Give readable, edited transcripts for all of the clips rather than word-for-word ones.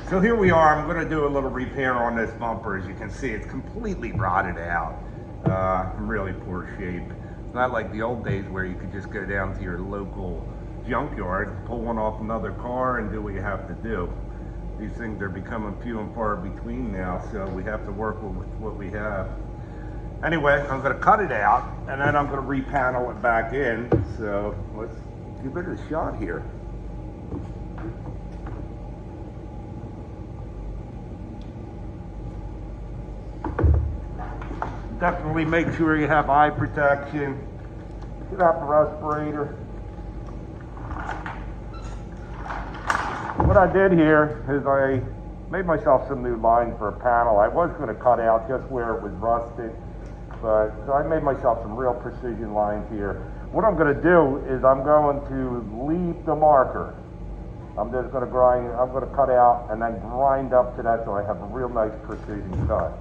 So here we are. I'm going to do a little repair on this bumper. As you can see, it's completely rotted out. In really poor shape. It's not like the old days where you could just go down to your local junkyard, pull one off another car, and do what you have to do. These things are becoming few and far between now, so we have to work with what we have. Anyway, I'm going to cut it out, and then I'm going to repanel it back in. So let's give it a shot here. Definitely make sure you have eye protection. Get out the respirator. What I did here is I made myself some new line for a panel. I was going to cut out just where it was rusted, but so I made myself some real precision lines here. What I'm going to do is I'm going to leave the marker. I'm just going to grind, I'm going to cut out and then grind up to that so I have a real nice precision cut.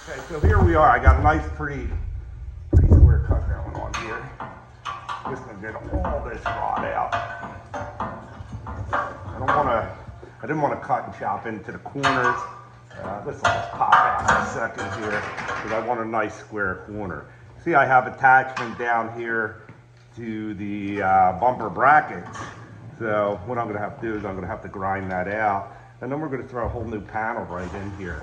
Okay, so here we are. I got a nice, pretty square cut going on here. Just gonna get all this rod out. I didn't want to cut and chop into the corners. This will just pop out in a second here because I want a nice square corner. See, I have attachment down here to the bumper brackets. So what I'm gonna have to do is I'm gonna have to grind that out. And then we're going to throw a whole new panel right in here.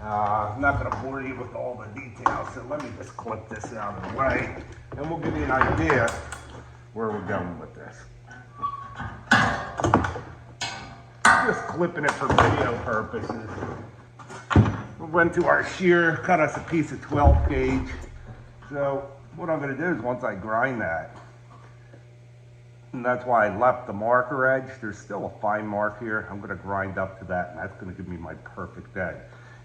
I'm not going to bore you with all the details, so let me just clip this out of the way, and we'll give you an idea where we're going with this. Just clipping it for video purposes. We went to our shear, cut us a piece of 12 gauge. So what I'm going to do is once I grind that, and that's why I left the marker edge. There's still a fine mark here. I'm going to grind up to that, and that's going to give me my perfect edge.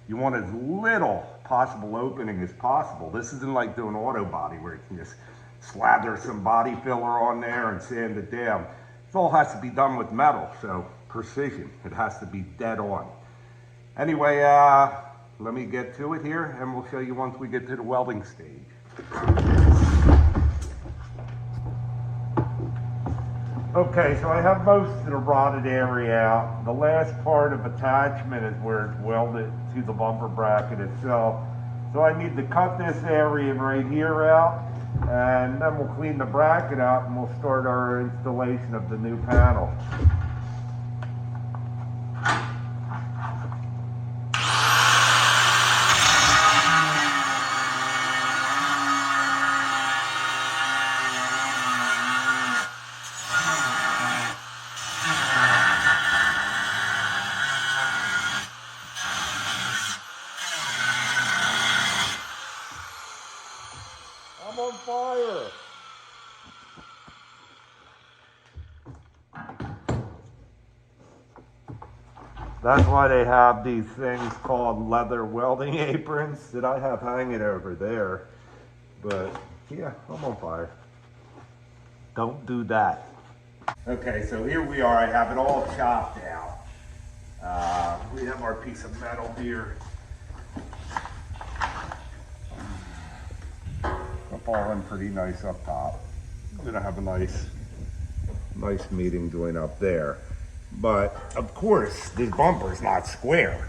You want as little possible opening as possible. This isn't like doing auto body where you can just slather some body filler on there and sand it down. It all has to be done with metal, so precision. It has to be dead on. Anyway, let me get to it here, and we'll show you once we get to the welding stage. Okay, so I have most of the rotted area out. The last part of attachment is where it's welded to the bumper bracket itself. So I need to cut this area right here out, and then we'll clean the bracket out and we'll start our installation of the new panel. I'm on fire. That's why they have these things called leather welding aprons that I have hanging over there. But yeah, I'm on fire. Don't do that. Okay, so here we are. I have it all chopped out. We have our piece of metal here. Falling pretty nice up top. I'm gonna have a nice meeting joint up there. But of course, this bumper is not square.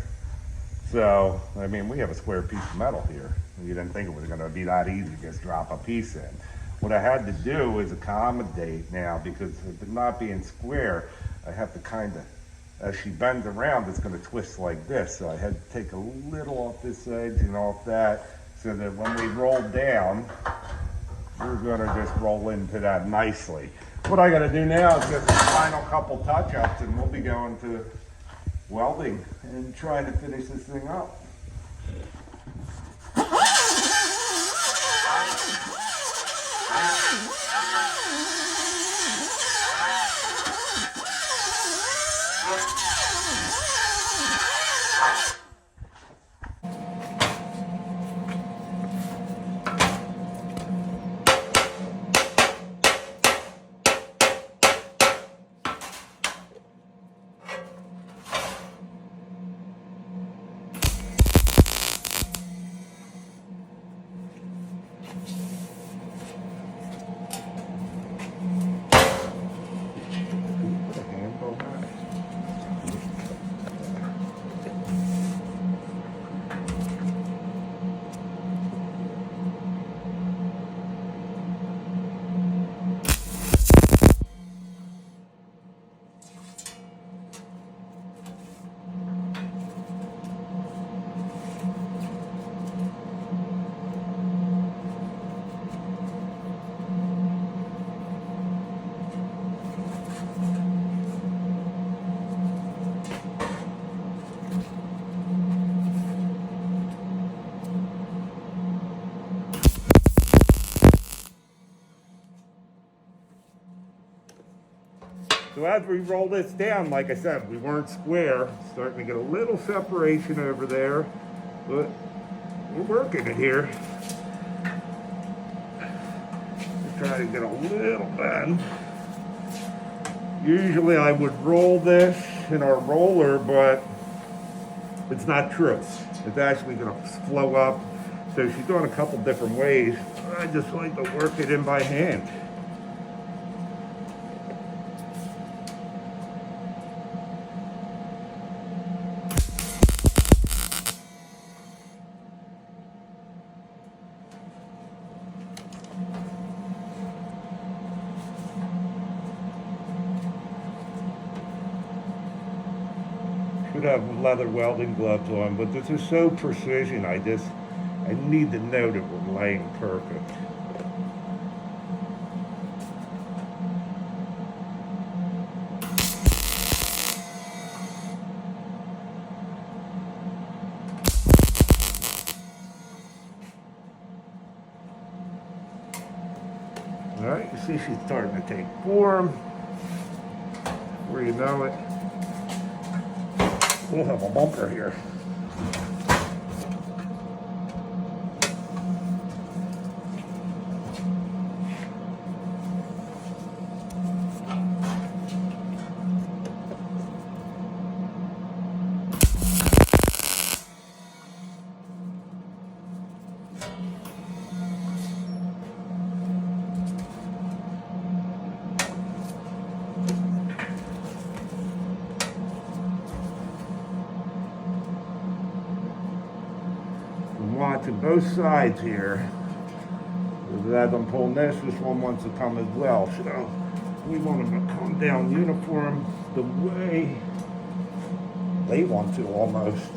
So, I mean, we have a square piece of metal here. You didn't think it was gonna be that easy to just drop a piece in. What I had to do is accommodate now, because of it not being square, I have to kind of, as she bends around, it's gonna twist like this. So I had to take a little off this edge and off that, so that when we roll down, we're gonna just roll into that nicely. What I gotta do now is just a final couple touch-ups, and we'll be going to welding and trying to finish this thing up. So as we roll this down, like I said, we weren't square. Starting to get a little separation over there, but we're working it here. Just try to get a little bend. Usually I would roll this in our roller, but it's not true. It's actually going to flow up. So she's doing a couple different ways. I just like to work it in by hand. Should have leather welding gloves on, but this is so precision. I need to know that we're laying perfect. All right, you see she's starting to take form. Before you know it, we'll have a bumper here. Watching both sides here. As I'm pulling this one wants to come as well. So we want them to come down uniform the way they want to almost.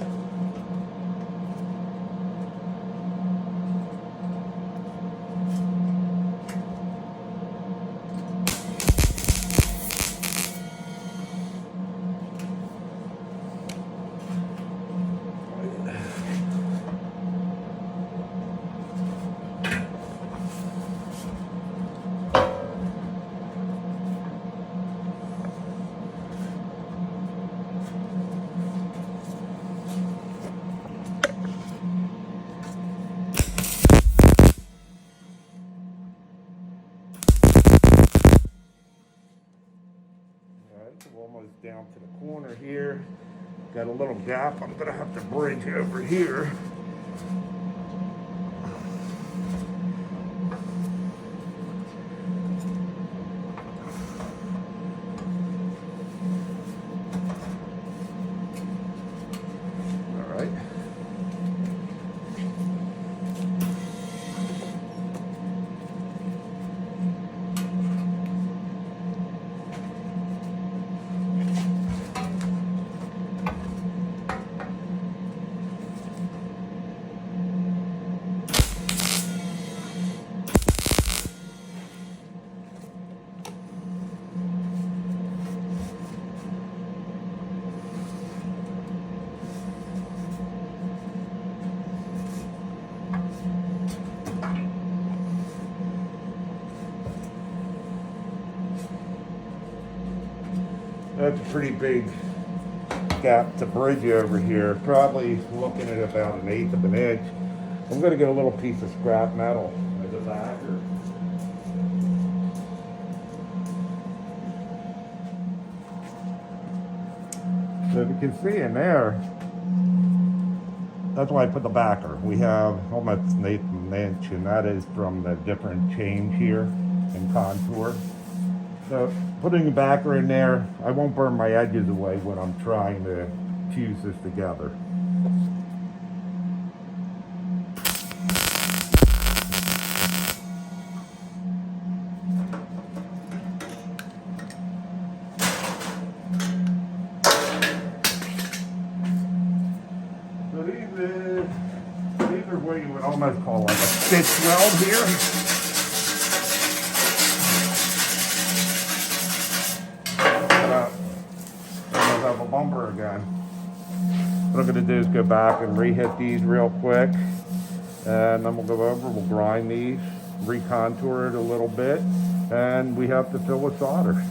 We're almost down to the corner here. Got a little gap. I'm gonna have to bridge over here. All right. That's a pretty big gap to bridge over here. Probably looking at about 1/8 of an inch. I'm going to get a little piece of scrap metal as a backer. So if you can see in there, that's why I put the backer. We have almost 1/8 of an inch, and that is from the different change here in contour. So putting the backer in there, I won't burn my edges away when I'm trying to fuse this together. So these are what you would almost call like a stitch weld here. Bumper again. What I'm going to do is go back and re-hit these real quick, and then we'll go over, we'll grind these, recontour it a little bit, and we have to fill with solder.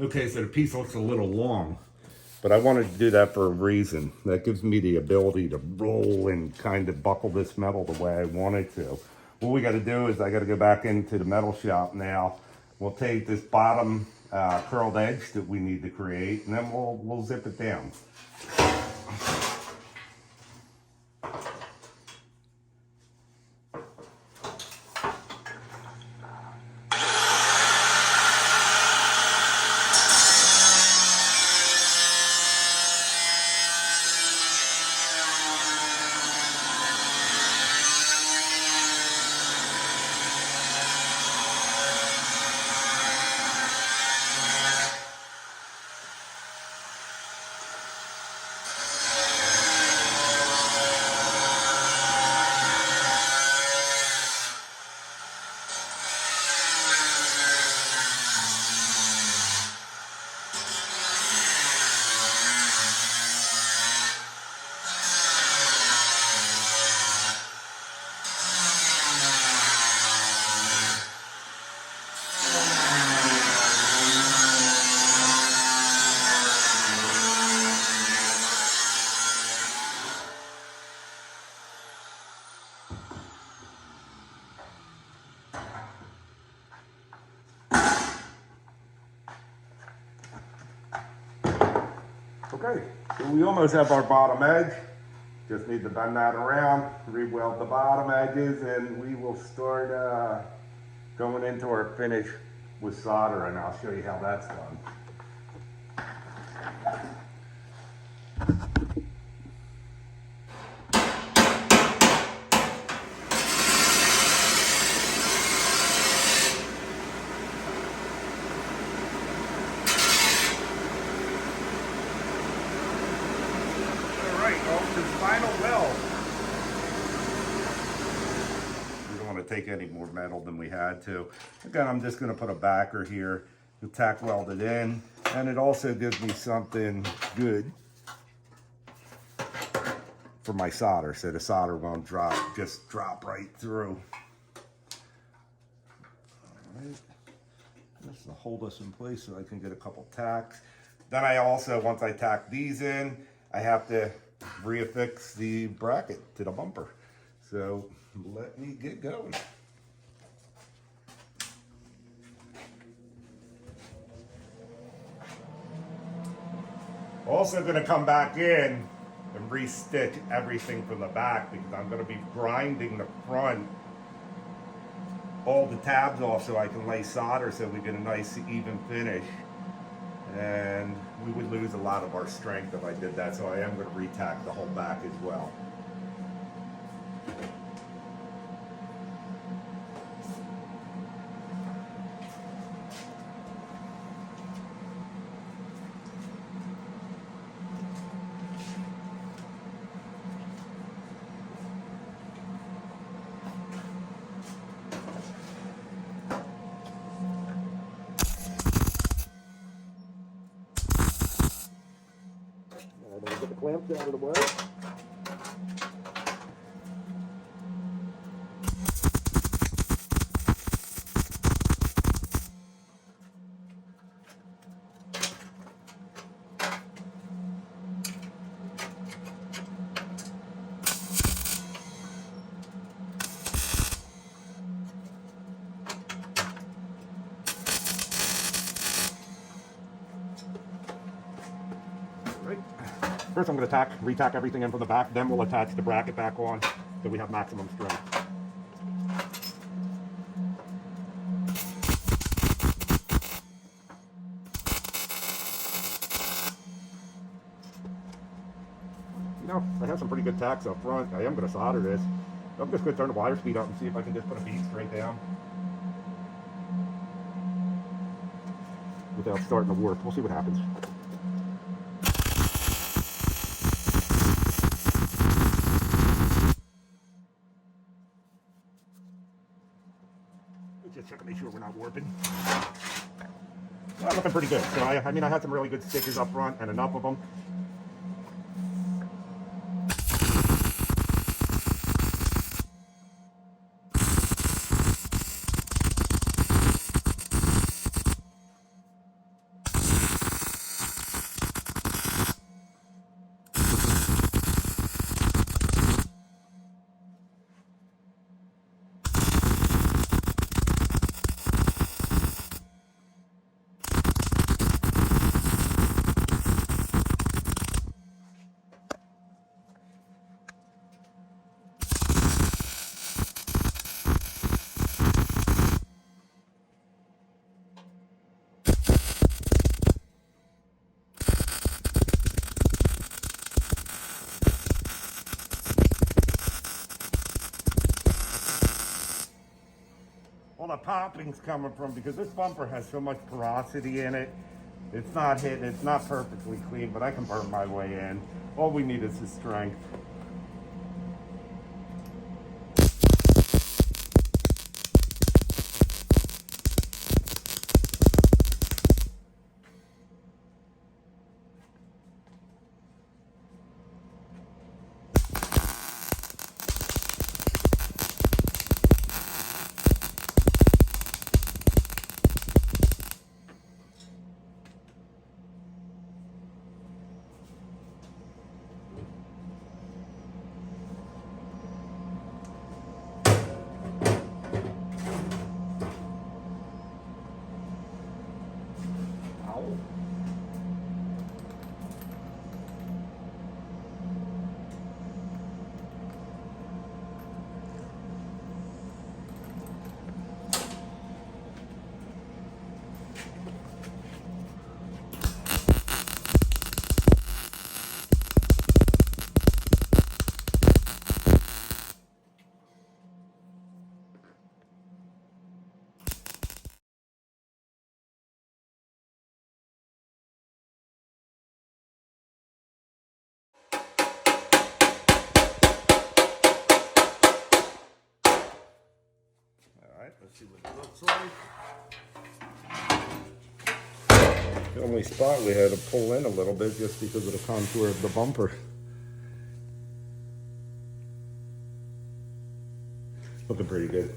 Okay, so the piece looks a little long, but I wanted to do that for a reason. That gives me the ability to roll and kind of buckle this metal the way I want it to. What we got to do is I got to go back into the metal shop now. We'll take this bottom curled edge that we need to create, and then we'll zip it down. Okay, so we almost have our bottom edge. Just need to bend that around, re-weld the bottom edges, and we will start going into our finish with solder, and I'll show you how that's done. Final weld. We don't want to take any more metal than we had to. Again, I'm just going to put a backer here to tack weld it in, and it also gives me something good for my solder, so the solder won't just drop right through. All right, this will hold us in place so I can get a couple tacks. Then I also, once I tack these in, I have to reaffix the bracket to the bumper. So let me get going. Also going to come back in and re-stitch everything from the back, because I'm going to be grinding the front, all the tabs off, so I can lay solder so we get a nice even finish. And we would lose a lot of our strength if I did that, so I am going to re-tack the whole back as well. Get the clamps out of the way. First I'm going to re-tack everything in from the back, then we'll attach the bracket back on so we have maximum strength. You know, I have some pretty good tacks up front. I am going to solder this. I'm just going to turn the wire speed up and see if I can just put a bead straight down without starting to warp. We'll see what happens. Just check to make sure we're not warping. Well, looking pretty good. So I mean, I had some really good stickers up front and enough of them. all the popping's coming from, because this bumper has so much porosity in it. It's not hitting, it's not perfectly clean, but I can burn my way in. All we need is the strength. Alright, let's see what it looks like. The only spot we had to pull in a little bit just because of the contour of the bumper. Looking pretty good.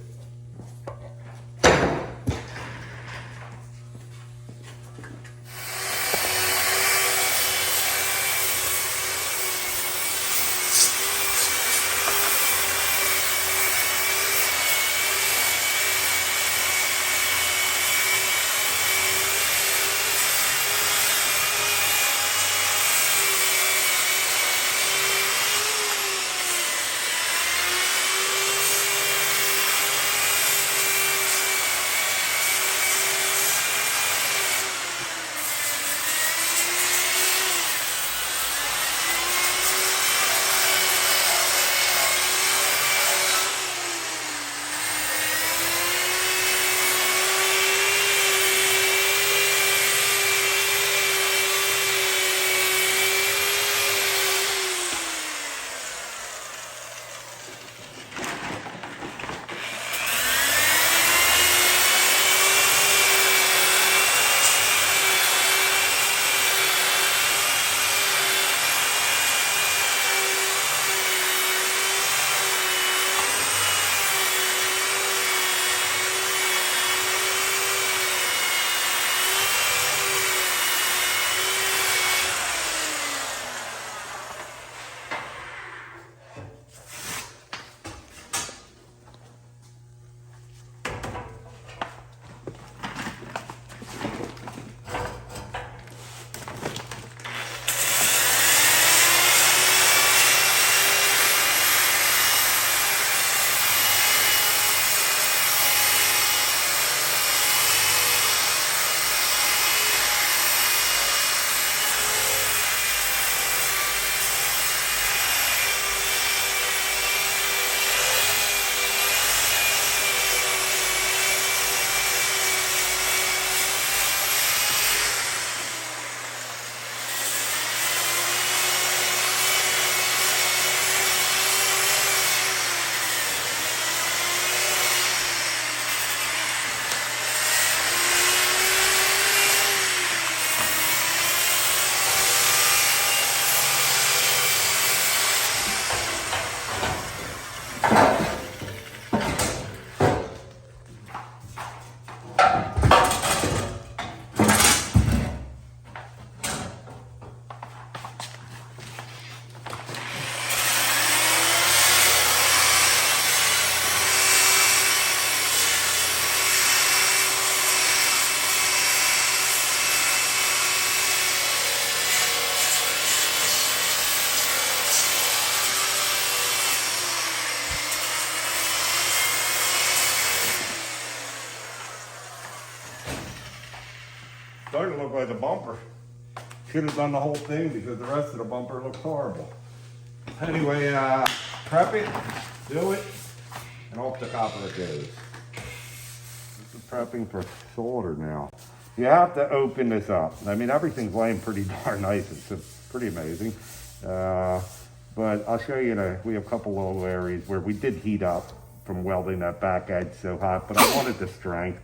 Starting to look like a bumper. Should have done the whole thing because the rest of the bumper looks horrible. Anyway, prep it, do it, and off the copper it goes. prepping for solder now. You have to open this up. I mean, everything's laying pretty darn nice. It's pretty amazing. But I'll show you, we have a couple little areas where we did heat up from welding that back edge so hot, but I wanted the strength.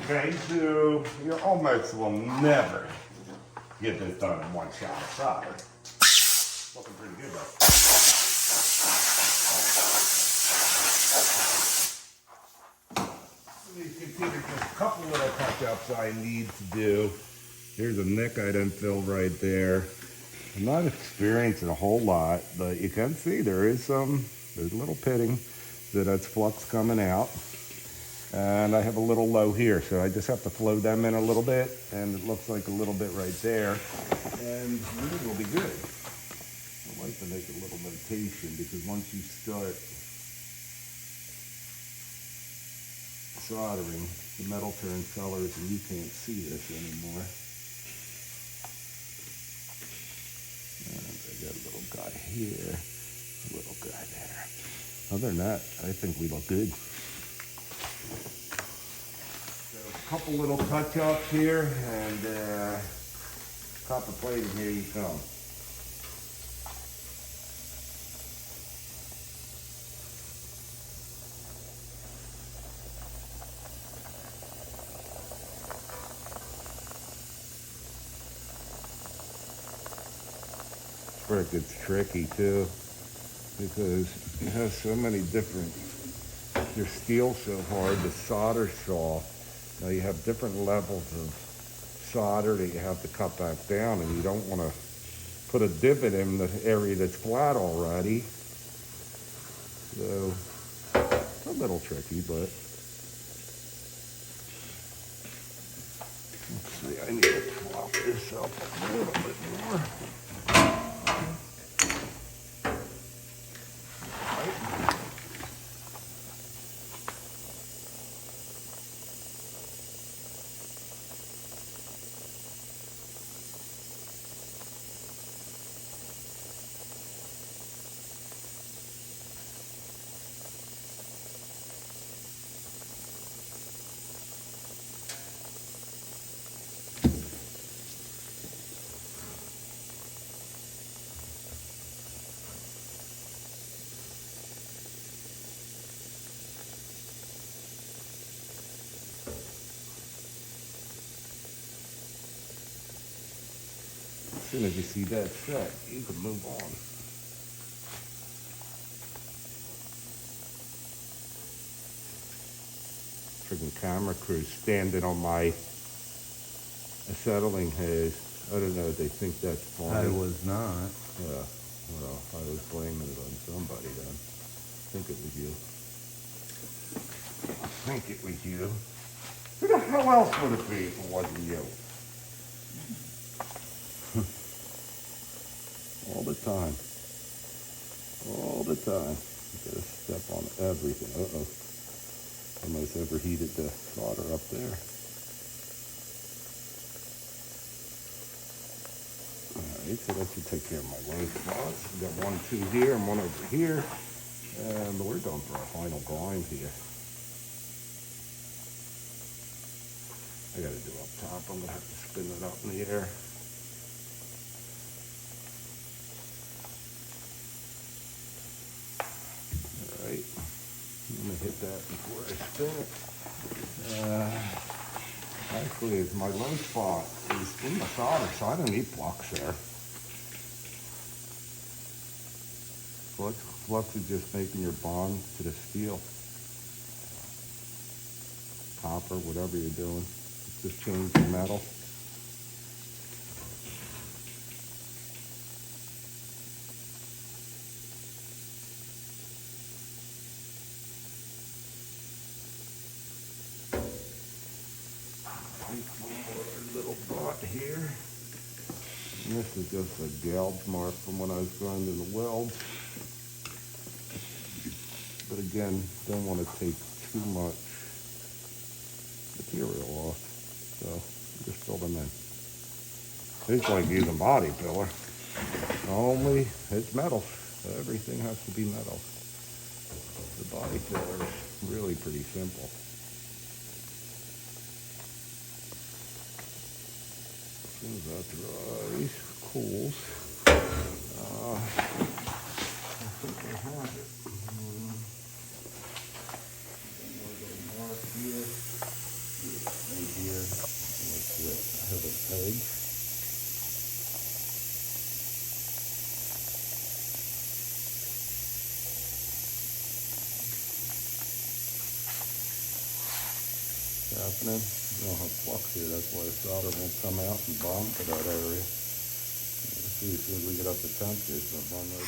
Okay, so you almost will never get this done in one shot of solder. Looking pretty good though. You can see there's just a couple little touch-ups I need to do. Here's a nick I didn't fill right there. I'm not experiencing a whole lot, but you can see there's a little pitting, so that's flux coming out. And I have a little low here, so I just have to flow them in a little bit, and it looks like a little bit right there, and it will be good. I like to make a little notation, because once you start soldering, the metal turns colors and you can't see this anymore. And I got a little guy here, a little guy there. Other than that, I think we look good. Couple little touch-ups here, and copper plating, here you come. Frick, it's tricky too, because it has so many different, your steel's so hard, the solder's soft. Now you have different levels of solder that you have to cut back down, and you don't want to put a divot in the area that's flat already. So it's a little tricky, but let's see, I need to flop this up a little bit more. As soon as you see that set, you can move on. Friggin' camera crew standing on my acetylene haze. I don't know if they think that's funny. I was not. Yeah, well, I was blaming it on somebody then. I think it was you. I think it was you. Who the hell else would it be if it wasn't you? All the time. All the time. You gotta step on everything. Uh-oh. Almost overheated the solder up there. Alright, so that should take care of my load spots. We got 1, 2 here and 1 over here. And we're going for our final grind here. I gotta do up top. I'm gonna have to spin it up in the air. Alright, I'm gonna hit that before I spin it. Actually, my low spot is in the solder, so I don't need flux there. Flux is just making your bond to the steel. Copper, whatever you're doing. Just change the metal. And this is just a gouge mark from when I was grinding the weld. But again, don't want to take too much material off. So just fill them in. It's like using body filler. Only it's metal. Everything has to be metal. The body filler is really pretty simple. As soon as that dries, cools, I think I have it. One little mark here, right here. Let's see it. I have a peg. Happening. You don't have flux here, that's why the solder won't come out and bond to that area. Let's see, as soon as we get up to temperature, it's going to burn right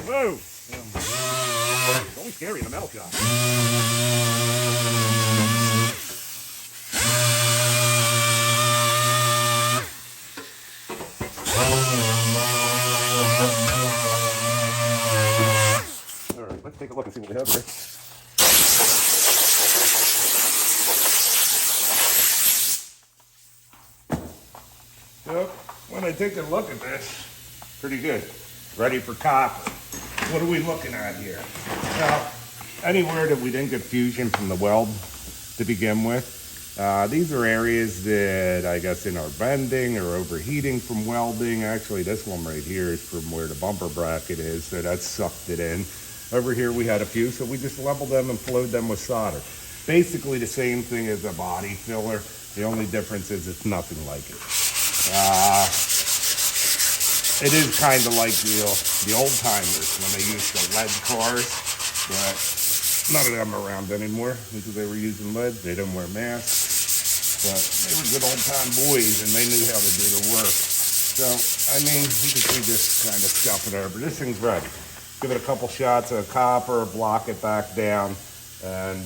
Whoa! It's only scary in a metal shop. Alright, let's take a look and see what we have here. So, when I take a look at this, pretty good. Ready for copper. What are we looking at here? Well, anywhere that we didn't get fusion from the weld to begin with, these are areas that I guess in our bending or overheating from welding. Actually, this one right here is from where the bumper bracket is, so that sucked it in. Over here we had a few, so we just leveled them and flowed them with solder. Basically the same thing as a body filler. The only difference is it's nothing like it. It is kind of like the old timers when they used the lead cars, but none of them are around anymore because they were using lead. They didn't wear masks, but they were good old time boys and they knew how to do the work. So, I mean, you can see this kind of stuff it over. This thing's ready. Give it a couple shots of copper, block it back down, and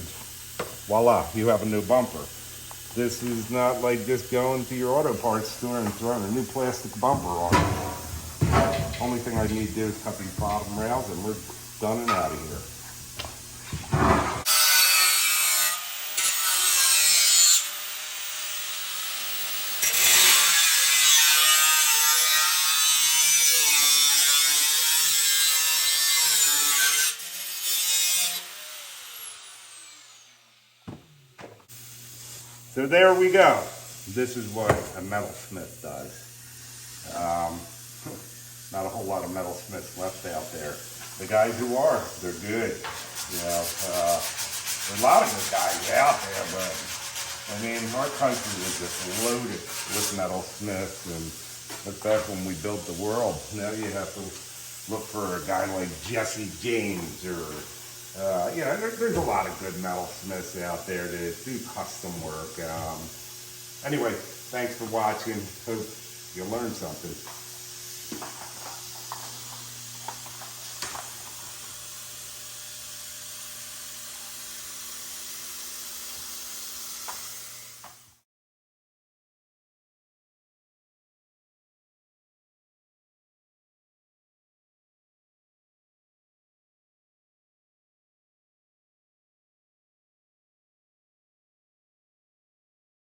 voila, you have a new bumper. This is not like just going to your auto parts store and throwing a new plastic bumper on it. Only thing I need to do is cut these bottom rails and we're done and out of here. So there we go. This is what a metalsmith does. Not a whole lot of metalsmiths left out there. The guys who are, they're good. You know, there are a lot of good guys out there, but I mean, our country was just loaded with metalsmiths, and that's back when we built the world. Now you have to look for a guy like Jesse James or you know, there's a lot of good metalsmiths out there that do custom work. Anyway, thanks for watching. Hope you learned something.